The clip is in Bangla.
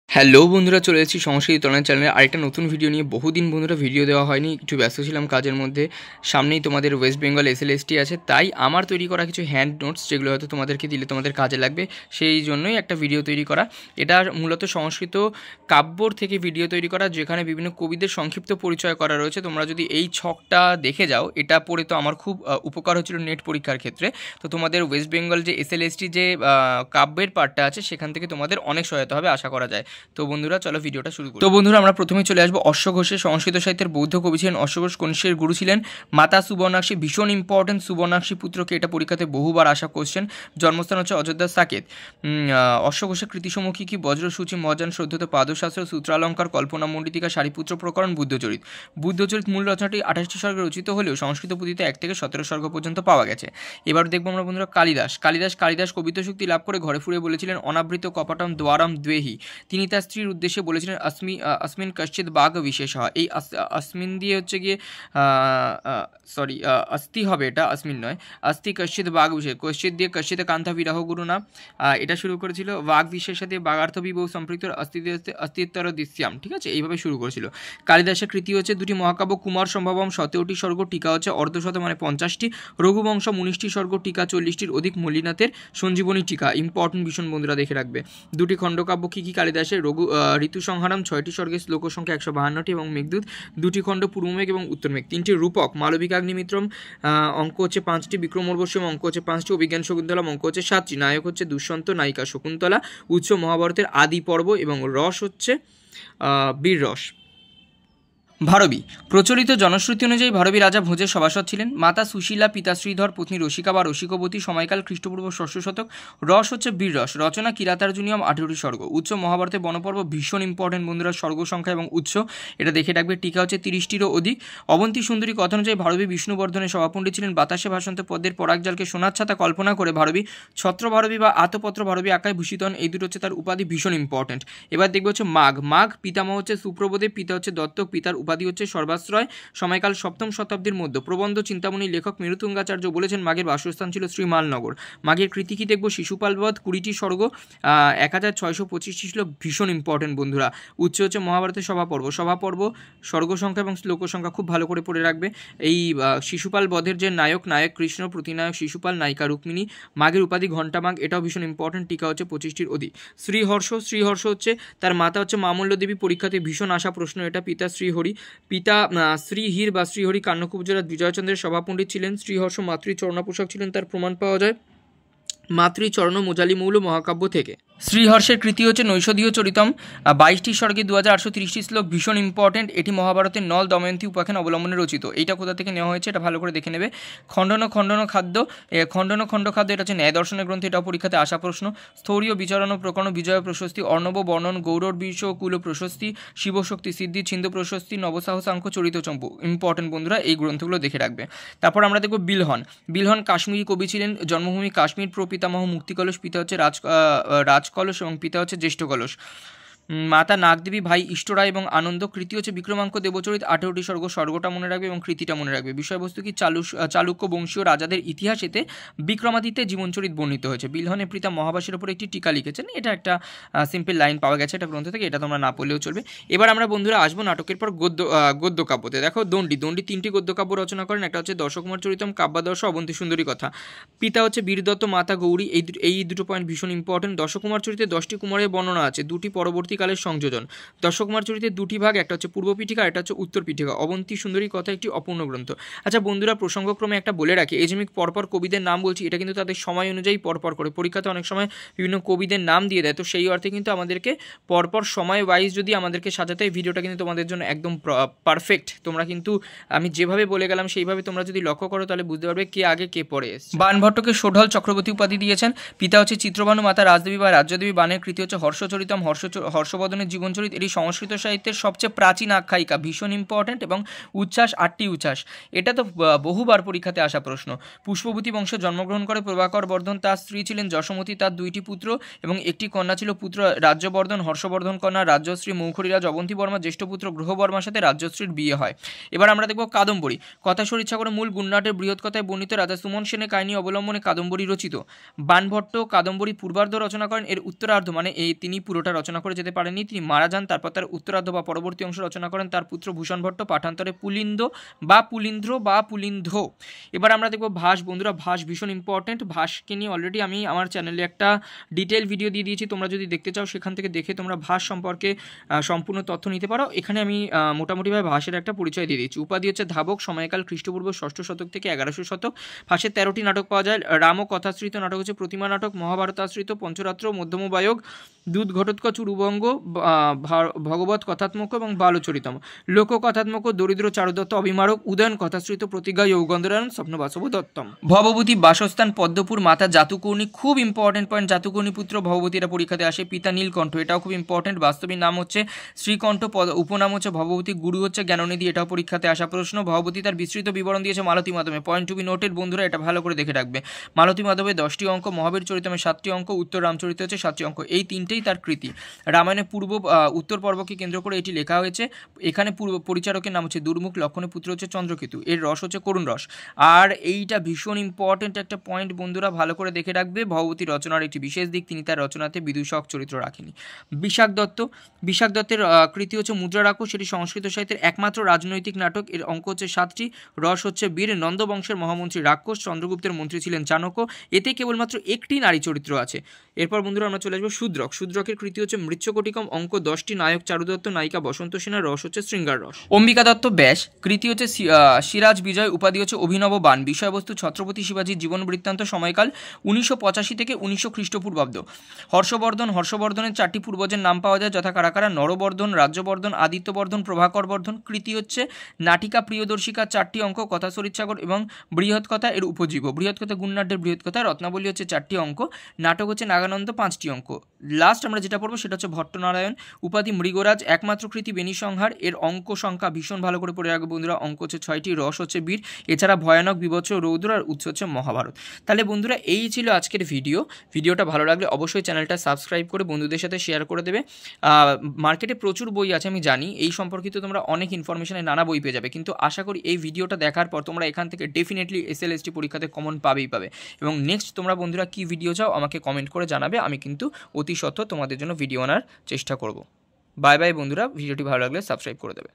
হ্যালো বন্ধুরা, চলে এসেছি সংস্কৃতি তরণ চ্যানেলে আরেকটা নতুন ভিডিও নিয়ে। বহুদিন বন্ধুরা ভিডিও দেওয়া হয়নি, একটু ব্যস্ত ছিলাম কাজের মধ্যে। সামনেই তোমাদের ওয়েস্ট বেঙ্গল এসএলএসটি আছে, তাই আমার তৈরি করা কিছু হ্যান্ড নোটস যেগুলো হয়তো তোমাদেরকে দিলে তোমাদের কাজে লাগবে, সেই জন্যই একটা ভিডিও তৈরি করা। এটা মূলত সংস্কৃত কাব্যর থেকে ভিডিও তৈরি করা, যেখানে বিভিন্ন কবিদের সংক্ষিপ্ত পরিচয় করা রয়েছে। তোমরা যদি এই ছকটা দেখে যাও, এটা পড়ে তো আমার খুব উপকার হচ্ছিল নেট পরীক্ষার ক্ষেত্রে। তো তোমাদের ওয়েস্ট বেঙ্গল যে এসএলএসটি যে কাব্যের পার্টটা আছে, সেখান থেকে তোমাদের অনেক সহায়তা হবে আশা করা যায়। তো বন্ধুরা চলো ভিডিওটা শুরু করি। তো বন্ধুরা আমরা প্রথমে চলে আসবো অশ্ব ঘোষের। সংস্কৃত সাহিত্যের বৌদ্ধ কবি ছিলেন অশ্ব ঘোষ। কনিষ্ঠের গুরু ছিলেন মাতা সুবর্ণাক্ষী। ভীষণ ইম্পর্টেন্ট, সুবর্ণাক্ষী পুত্রকে এটা পরীক্ষাতে বহুবার আসা কোশ্চেন। জন্মস্থান হচ্ছে অযোধ্যা সাকেত। অশ্ব ঘোষের কৃতিসমূহ কি? বজ্রসূচি, মজান, শ্রদ্ধত পাদশাস্ত্র, সূত্রালঙ্কার, কল্পনা মণ্ডিতিকা, সারিপুত্র প্রকরণ, বুদ্ধচরিত। বুদ্ধচরিত মূল রচনাটি 28টি স্বর্গে রচিত হলেও সংস্কৃত পুঁথিতে 1 থেকে 17 স্বর্গ পর্যন্ত পাওয়া গেছে। এবার দেখবো আমরা বন্ধুরা কালিদাস কবিত্ব শক্তি লাভ করে ঘরে ফিরে বলেছিলেন অনাবৃত কপটম দ্বারম দ্বেহি। তিনি তার স্ত্রীর উদ্দেশ্যে বলেছিলেন अस्मिन् कश्चित् बाघ विशेषः। এই अस्मिन् দিয়ে হচ্ছে গিয়ে अस्ति হবে, এটা अस्मिन् নয়, अस्ति कश्चित् बाघ विशेष, कश्चित् দিয়ে कश्चित् কান্তা বিরহ গুরুনা, এটা শুরু করেছিল। বাঘ বিশেষে দিয়ে বাঘার্থ বিবহ সম্পৃক্ত অস্তিত্বর দৃশ্যাম, ঠিক আছে, এইভাবে শুরু করেছিল। কালিদাসের কৃতি হচ্ছে দুটি মহাকাব্য কুমার সম্ভবম 17টি স্বর্গ, টিকা হচ্ছে অর্ধশত মানে 50টি, রঘুবংশ 19টি স্বর্গ, টিকা 40টির অধিক, মল্লিনাথের সঞ্জীবনী টিকা ইম্পর্টেন্ট ভীষণ বন্ধুরা দেখে রাখবে। দুটি খণ্ডকাব্য কি কি কালিদাসের? ঋতু সংহারাম 6টি স্বর্গের, শ্লোক সংখ্যা 152টি, এবং মেঘদূত 2টি খণ্ড, পূর্বমেঘ এবং উত্তরমেঘ। 3টি রূপক মালবিকাগ্নিমিত্রম, অঙ্ক হচ্ছে 5টি, বিক্রমোর্বশীয়ম অঙ্ক হচ্ছে 5টি, অভিজ্ঞান শকুন্তলম অঙ্ক হচ্ছে 7টি, নায়ক হচ্ছে দুষ্যন্ত, নায়িকা শকুন্তলা, উৎস মহাভারতের আদি পর্ব, এবং রস হচ্ছে বীর রস। ভারবী। প্রচলিত জনশ্রুতি অনুযায়ী ভারবী রাজা ভোজের সভাসদ ছিলেন। মাতা সুশীলা, পিতা শ্রীধর, পত্নী রসিকা বা রসিকবতী। সময়কাল খ্রিস্টপূর্ব 6ষ্ঠ শতক। রস হচ্ছে বীর রস। রচনা কিরাতার্জুনীয়ম 18টি স্বর্গ। উৎস মহাভারতের বনপর্ব, ভীষণ ইম্পর্টেন্ট বন্ধুরা, স্বর্গ সংখ্যা এবং উৎস এটা দেখে রাখবে। টিকা হচ্ছে 30টিরও অধিক। অবন্তী সুন্দরী কথা অনুযায়ী ভারবী বিষ্ণুবর্ধনের সভাপণ্ডিত ছিলেন। বাতাসে ভাসন্ত পদ্মের পরাগজালকে সোনার ছাতা কল্পনা করে ভারবী ছত্র ভারবী বা আতপত্র ভারবী আকারে ভূষিত হন। এই দুটো হচ্ছে তার উপাধি, ভীষণ ইম্পর্টেন্ট। এবার দেখবে হচ্ছে মাঘ পিতামহ হচ্ছে সুপ্রবোধের, পিতা হচ্ছে দত্তক, পিতার উপাধি হচ্ছে সর্বাশ্রয়। সময়কাল 7ম শতাব্দীর মধ্যে। প্রবন্ধ চিন্তামণি লেখক মেরুতুঙ্গাচার্য বলেছেন মাঘের বাসস্থান ছিল শ্রীমালনগর। মাঘের কৃতি কি দেখবো? শিশুপাল বধ, 20টি স্বর্গ, 1625টি শ্লোক, ভীষণ ইম্পর্টেন্ট বন্ধুরা। উৎস হচ্ছে মহাভারতের সভাপর্ব। স্বর্গ সংখ্যা এবং শ্লোক সংখ্যা খুব ভালো করে পড়ে রাখবে। এই শিশুপাল বধের যে নায়ক কৃষ্ণ, প্রতিনায়ক শিশুপাল, নায়িকা রুক্মিণী। মাঘের উপাধি ঘণ্টা মাঘ, এটাও ভীষণ ইম্পর্টেন্ট। টিকা হচ্ছে 25টির অধিক। শ্রীহর্ষ হচ্ছে তার মাতা হচ্ছে মামল্য দেবী, পরীক্ষাতে ভীষণ আসা প্রশ্ন এটা। পিতা শ্রীহরি, পিতা শ্রীহীর বা শ্রীহরি কান্নকুব্জরা বিজয়চন্দ্রের সভাপণ্ডিত ছিলেন। শ্রীহর্ষ মাতৃচরণাপোষক ছিলেন, তার প্রমাণ পাওয়া যায় মাতৃচরণ মোজালি মৌল মহাকাব্য থেকে। শ্রীহর্ষের কৃতি হচ্ছে নৈষধীয় চরিতম, 22টি স্বর্গে, 2830টি শ্লোক, ভীষণ ইম্পর্টেন্ট। এটি মহাভারতের নল দময়ন্তী উপাখ্যান অবলম্বনে রচিত। এইটা কোথা থেকে নেওয়া হয়েছে এটা ভালো করে দেখে নেবে। খণ্ড খাদ্য এটা হচ্ছে ন্যায় দর্শনের গ্রন্থ, এটাও পরীক্ষাতে আসা প্রশ্ন। স্থৌরীয় বিচরণ প্রকরণ, বিজয় প্রশস্তি, অর্ণব বর্ণন, গৌরব বিষ কুল প্রশস্তি, শিবশক্তি সিদ্ধি, ছিন্দ প্রশস্তি, নবসাহসাঙ্ক, চরিত চম্পু ইম্পর্টেন্ট বন্ধুরা, এই গ্রন্থগুলো দেখে রাখবে। তারপর আমরা দেখব বিলহন কাশ্মীরি কবি ছিলেন। জন্মভূমি কাশ্মীর, প্রপিতামহ মুক্তিকলশ, পিতা হচ্ছে রাজকলশ এবং পিতা হচ্ছে জ্যেষ্ঠ কলশ। মাতা নাগদেবী, ভাই ইষ্টরায় এবং আনন্দ। কৃতি হচ্ছে বিক্রমাঙ্ক দেবচরিত, 18টি স্বর্গ। স্বর্গটা মনে রাখবে এবং কৃতিটা মনে রাখবে। বিষয়বস্তু কি? চালুক্য বংশীয় রাজাদের ইতিহাস, এতে বিক্রমাদিত্যের জীবনচরিত বর্ণিত হয়েছে। বিলহনের পিতা মহাবাসের উপর একটি টিকা লিখেছেন। এটা একটা সিম্পল লাইন পাওয়া গেছে এটা গ্রন্থ থেকে, এটা তোমরা না পড়লেও চলবে। এবার আমরা বন্ধুরা আসবো নাটকের পর গদ্য কাব্যতে। দেখো দণ্ডী 3টি গদ্য কাব্য রচনা করেন। একটা হচ্ছে দশকুমার চরিতম, কাব্যাদর্শ, অবন্তী সুন্দরী কথা। পিতা হচ্ছে বীরদত্ত, মাতা গৌরী। এই দুটো পয়েন্ট ভীষণ ইম্পর্টেন্ট। দশকুমার চরিতে 10টি কুমারের বর্ণনা আছে, 2টি পরবর্তীকালের সংযোজন। দশকুমার চরিতে 2টি ভাগ, একটা হচ্ছে পূর্ব পিঠিকা, এটা হচ্ছে উত্তর পিঠিকা। অবন্তী সুন্দরী কথা একটি অপূর্ণ গ্রন্থ। আচ্ছা বন্ধুরা, প্রসঙ্গক্রমে একটা বলে রাখি, এই যে আমি পরপর কবিদের নাম বলছি, এটা কিন্তু তাদের সময় অনুযায়ী পরপর করে। পরীক্ষাতে অনেক সময় বিভিন্ন কবিদের নাম দিয়ে দেয়, তো সেই অর্থে কিন্তু আমাদেরকে পরপর সময় ওয়াইজ যদি আমাদেরকে সাজাতে হয়, ভিডিওটা কিন্তু তোমাদের জন্য একদম পারফেক্ট। তোমরা কিন্তু আমি যেভাবে বলে গেলাম সেইভাবে তোমরা যদি লক্ষ্য করো, তাহলে বুঝতে পারবে কে আগে কে পরে এসেছে। বাণভট্টকে ষোডল চক্রবর্তী উপাধি দিয়েছেন। পিতা হচ্ছে চিত্রভানু, মাতা রাজদেবী বা রাজ্যদেবী। বাণের কৃতি হচ্ছে হর্ষচরিতম, হর্ষবর্ধনের জীবনচরিত। এটি সংস্কৃত সাহিত্যের সবচেয়ে প্রাচীন আখ্যায়িকা, ভীষণ ইম্পর্টেন্ট। এবং উচ্ছ্বাস 8টি উচ্ছ্বাস, এটা তো বহুবার পরীক্ষাতে আসা প্রশ্ন। পুষ্পবতী বংশে জন্মগ্রহণ করে প্রভাকর বর্ধন, তার স্ত্রী ছিলেন যশোমতী, তার 2টি পুত্র এবং একটি কন্যা ছিল। পুত্র রাজ্যবর্ধন, হর্ষবর্ধন, কন্যা রাজ্যশ্রী। মৌখরীরাজ অবন্তী বর্মা জ্যেষ্ঠ পুত্র গ্রহবর্মার সাথে রাজ্যশ্রীর বিয়ে হয়। এবার আমরা দেখব কাদম্বরী। কথাসর ইচ্ছা করে মূল গুণনাটের বৃহৎ কথায় বর্ণিত রাজা সুমন সেনের কাহিনী অবলম্বনে কাদম্বরী রচিত। বাণভট্ট কাদম্বরী পূর্বার্ধ রচনা করেন, এর উত্তরার্ধ মানে তিনি পুরোটা রচনা করে যেতে পারেননি, তিনি মারা যান। তারপর তার উত্তরার্ধ বা পরবর্তী অংশ রচনা করেন তার পুত্র ভূষণ ভট্ট, পাঠান্তরে পুলিন্দ বা পুলিন্দ্র বা পুলিন্ধ। এবার আমরা দেখব ভাস। বন্ধুরা ভাস ভীষণ ইম্পর্টেন্ট। ভাসকে নিয়ে অলরেডি আমি আমার চ্যানেলে একটা ডিটেল ভিডিও দিয়ে দিয়েছি, তোমরা যদি দেখতে চাও সেখান থেকে দেখে তোমরা ভাস সম্পর্কে সম্পূর্ণ তথ্য নিতে পারো। এখানে আমি মোটামুটিভাবে ভাসের একটা পরিচয় দিয়ে দিচ্ছি। উপাধি হচ্ছে ধাবক, সময়কাল খ্রিস্টপূর্ব 6ষ্ঠ শতক থেকে 1100 শতক। ভাসের 13টি নাটক পাওয়া যায়। রাম কথাশ্রিত নাটক হচ্ছে প্রতিমা নাটক, মহাভারতাশ্রিত পঞ্চরাত্র, মধ্যমবায়ক, দুধ ঘটোৎকচ, উরুবঙ্গ, ভগবত কথাত্মক এবং বালচরিতম, লোককথাত্মক, দরিদ্র চারুদত্ত, অভিমারক, উদয়ন কথাশ্রিত, প্রতিজ্ঞা, যৌগন্ধরায়ণ, স্বপ্নবাসব দত্তম। ভবভূতি বাসস্থান পদ্মপুর, মাতা জাতুকর্ণী, খুব ইম্পর্টেন্ট পয়েন্ট, জাতুকর্ণী পুত্র ভবভূতি, এটা পরীক্ষাতে আসে। পিতা নীলকণ্ঠ, এটাও খুব ইম্পর্টেন্ট। বাস্তবিক নাম হচ্ছে শ্রীকণ্ঠ, উপনাম হচ্ছে ভবভূতি, গুরু হচ্ছে জ্ঞাননিধি, এটাও পরীক্ষাতে আসা প্রশ্ন। ভবভূতি তার বিস্তৃত বিবরণ দিয়েছে মালতী মাধবে। পয়েন্ট টু বি নোটেড বন্ধুরা, এটা ভালো করে দেখে রাখবে। মালতী মাধবে 10টি অঙ্ক, মহাবীর চরিতমে 7টি অঙ্ক, উত্তর রামচরিত হচ্ছে 7টি অঙ্ক। এই তিনটেই তার কৃতি। রামায়ণের উত্তর পর্বকে কেন্দ্র করে এটি লেখা হয়েছে। এখানে পরিচারকের নাম হচ্ছে দুর্মুখ, লক্ষণের পুত্র হচ্ছে চন্দ্রকেতু, এর রস হচ্ছে করুণ রস। আর এইটা ভীষণ ইম্পর্টেন্ট একটা পয়েন্ট বন্ধুরা, ভালো করে দেখে রাখবে। ভবভূতি রচনার একটি বিশেষ দিক, তিনি তার রচনাতে বিদূষক চরিত্র রাখেনি। বিশাখ দত্তের কৃতি হচ্ছে মুদ্রা রাক্ষস, সেটি সংস্কৃত সাহিত্যের একমাত্র রাজনৈতিক নাটক। এর অঙ্ক হচ্ছে 7টি, রস হচ্ছে বীর। নন্দবংশের মহামন্ত্রী রাক্ষস, চন্দ্রগুপ্তের মন্ত্রী ছিলেন চাণক্য, এতে কেবলমাত্র একটি নারী চরিত্র আছে। এরপর বন্ধুরা আমরা চলে আসবো শূদ্রকের কৃতি হচ্ছে মৃচ্ছকটিকম, অঙ্ক 10টি, নায়ক চারুদত্ত, নায়িকা বসন্ত সেনা, রস হচ্ছে শৃঙ্গার রস। অম্বিকা দত্ত ব্যাস, কৃতি হচ্ছে সিরাজ বিজয়, উপাধি হচ্ছে অভিনব বাণ, বিষয়বস্তু ছত্রপতি শিবাজীর জীবন বৃত্তান্ত, সময়কাল 1985 থেকে 1900 খ্রিস্টপূর্বাব্দ। হর্ষবর্ধনের 4টি পূর্বজের নাম পাওয়া যায়, যথা কারা কারা: নরবর্ধন, রাজ্যবর্ধন, আদিত্যবর্ধন, প্রভাকর বর্ধন। কৃতি হচ্ছে নাটিকা প্রিয়দর্শিকা, 4টি অঙ্ক, কথা সরিৎসাগর এবং বৃহৎ কথা এর উপজীব। বৃহৎ কথা গুণনাট্যের বৃহৎ কথা, রত্নাবলী হচ্ছে 4টি অঙ্ক, নাটক হচ্ছে নাগানন্দ 5টি অঙ্ক। লাস্ট আমরা যেটা পড়বো সেটা হচ্ছে ভট্টনারায়ণ, উপাধি মৃগরাজ, একমাত্র কৃতি বেণী সংহার, এর অঙ্ক সংখ্যা ভীষণ ভালো করে পড়ে রাখবে বন্ধুরা, অঙ্ক হচ্ছে 6টি, রস হচ্ছে বীর, এছাড়া ভয়ানক, বিভৎস, রৌদ্র আর উৎস হচ্ছে মহাভারত। তাহলে বন্ধুরা এই ছিল আজকের ভিডিওটা ভালো লাগলে অবশ্যই চ্যানেলটা সাবস্ক্রাইব করে বন্ধুদের সাথে শেয়ার করে দেবে। মার্কেটে প্রচুর বই আছে আমি জানি, এই সম্পর্কিত তোমরা অনেক ইনফরমেশনে নানা বই পেয়ে যাবে, কিন্তু আশা করি এই ভিডিওটা দেখার পর তোমরা এখান থেকে ডেফিনেটলি SLST পরীক্ষাতে কমন পাবে। এবং নেক্সট তোমরা বন্ধুরা কি ভিডিও চাও আমাকে কমেন্ট করে জানাবে, আমি কিন্তু অতি সত্ত্বর তোমাদের জন্য ভিডিও আনার চেষ্টা করব। বাই বাই বন্ধুরা, ভিডিওটি ভালো লাগলে সাবস্ক্রাইব করে দেবে।